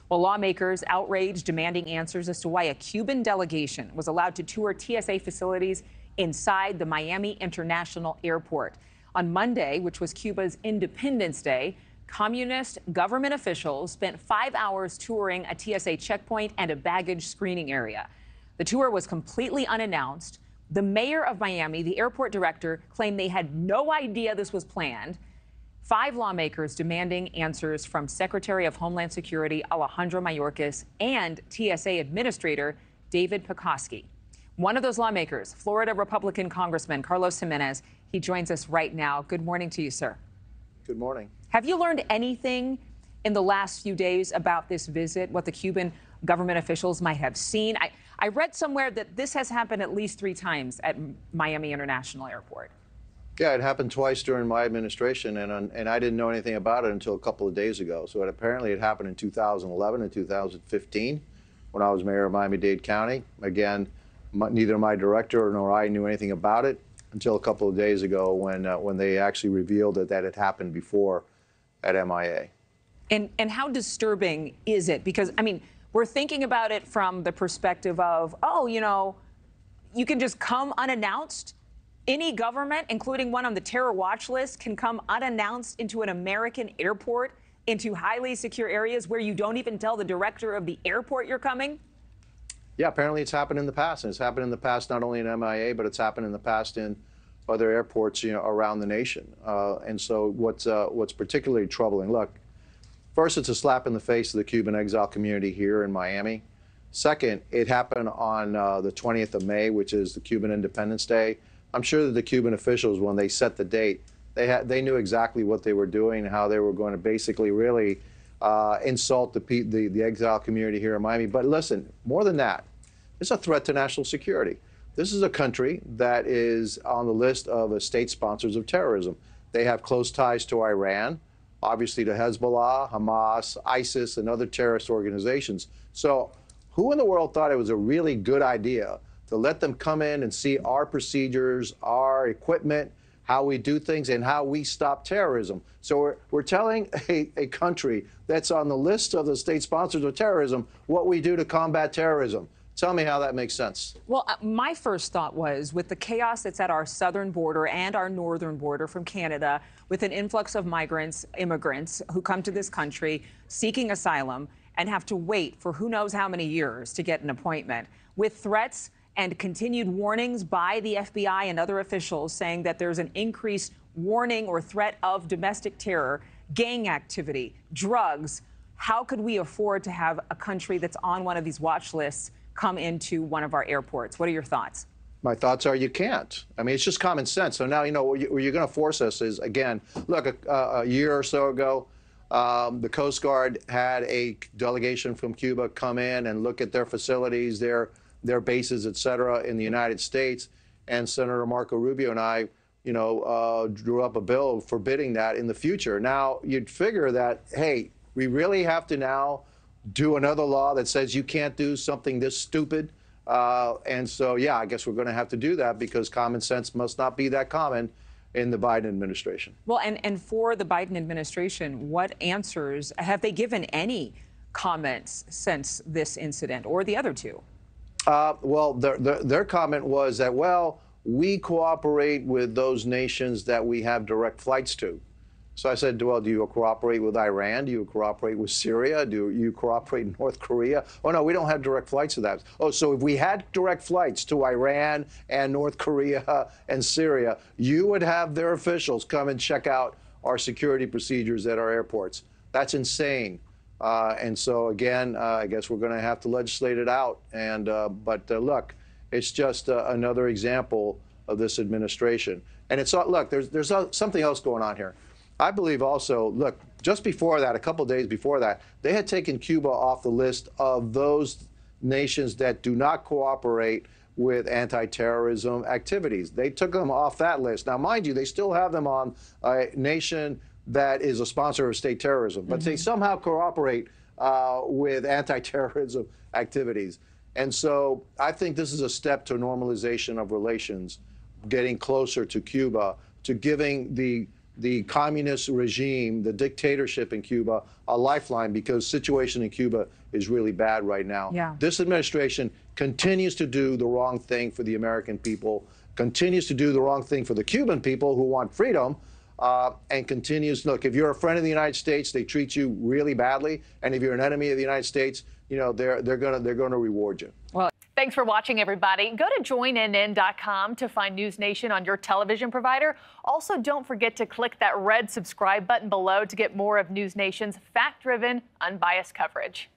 Well, lawmakers outraged, demanding answers as to why a Cuban delegation was allowed to tour TSA facilities inside the Miami International Airport. On Monday, which was Cuba's Independence Day, communist government officials spent 5 hours touring a TSA checkpoint and a baggage screening area. The tour was completely unannounced. The mayor of Miami, the airport director, claimed they had no idea this was planned. 5 lawmakers demanding answers from Secretary of Homeland Security Alejandro Mayorkas and TSA Administrator David Pekoski. One of those lawmakers, Florida Republican Congressman Carlos Gimenez, he joins us right now. Good morning to you, sir. Good morning. Have you learned anything in the last few days about this visit, what the Cuban government officials might have seen? I read somewhere that this has happened at least 3 times at Miami International Airport. Yeah, it happened twice during my administration, and I didn't know anything about it until a couple of days ago. So apparently it happened in 2011 and 2015 when I was mayor of Miami-Dade County. Again, neither my director nor I knew anything about it until a couple of days ago when they actually revealed that it happened before at MIA. And how disturbing is it? Because, I mean, we're thinking about it from the perspective of, oh, you know, you can just come unannounced. Any government, including one on the terror watch list, can come unannounced into an American airport, into highly secure areas where you don't even tell the director of the airport you're coming? Yeah, apparently it's happened in the past. And it's happened in the past not only in MIA, but it's happened in the past in other airports, you know, around the nation. And so what's particularly troubling, look, first, it's a slap in the face of the Cuban exile community here in Miami. Second, it happened on the 20th of May, which is the Cuban Independence Day. I'm sure that the Cuban officials, when they set the date, they knew exactly what they were doing and how they were going to basically really insult the exile community here in Miami. But listen, more than that, it's a threat to national security. This is a country that is on the list of state sponsors of terrorism. They have close ties to Iran, obviously to Hezbollah, Hamas, ISIS, and other terrorist organizations. So who in the world thought it was a really good idea to let them come in and see our procedures, our equipment, how we do things, and how we stop terrorism? So we're telling a country that's on the list of the state sponsors of terrorism what we do to combat terrorism. Tell me how that makes sense. Well, my first thought was, with the chaos that's at our southern border and our northern border from Canada, with an influx of migrants, immigrants who come to this country seeking asylum and have to wait for who knows how many years to get an appointment, with threats and continued warnings by the FBI and other officials saying that there's an increased warning or threat of domestic terror, gang activity, drugs. How could we afford to have a country that's on one of these watch lists come into one of our airports? What are your thoughts? My thoughts are you can't. I mean, it's just common sense. So now, you know, what you're going to force us is, again, look, a year or so ago, the Coast Guard had a delegation from Cuba come in and look at their facilities, their bases, et cetera, in the United States. And Senator Marco Rubio and I, you know, drew up a bill forbidding that in the future. Now, you'd figure that, hey, we really have to now do another law that says you can't do something this stupid. And so, yeah, I guess we're going to have to do that because common sense must not be that common in the Biden administration. Well, and for the Biden administration, what answers have they given? Any comments since this incident or the other two? Well, their comment was that, well, we cooperate with those nations that we have direct flights to. So I said, well, do you cooperate with Iran? Do you cooperate with Syria? Do you cooperate with North Korea? Oh, no, we don't have direct flights to that. Oh, so if we had direct flights to Iran and North Korea and Syria, you would have their officials come and check out our security procedures at our airports. That's insane. And so, again, I guess we're going to have to legislate it out. And but look, it's just another example of this administration. And it's look, there's something else going on here. I believe also, look, just before that, a couple of days before that, they had taken Cuba off the list of those nations that do not cooperate with anti-terrorism activities. They took them off that list. Now, mind you, they still have them on a nation that is a sponsor of state terrorism, but they somehow cooperate with anti-terrorism activities. And so I think this is a step to normalization of relations, getting closer to Cuba, to giving the the communist regime, the dictatorship in Cuba, a lifeline, because the situation in Cuba is really bad right now. Yeah. This administration continues to do the wrong thing for the American people, continues to do the wrong thing for the Cuban people who want freedom, and continues, look, if you're a friend of the United States, they treat you really badly, and if you're an enemy of the United States, you know, they're gonna reward you. Well, thanks for watching, everybody. Go to joinnn.com to find NewsNation on your television provider. Also, don't forget to click that red subscribe button below to get more of NewsNation's fact-driven, unbiased coverage.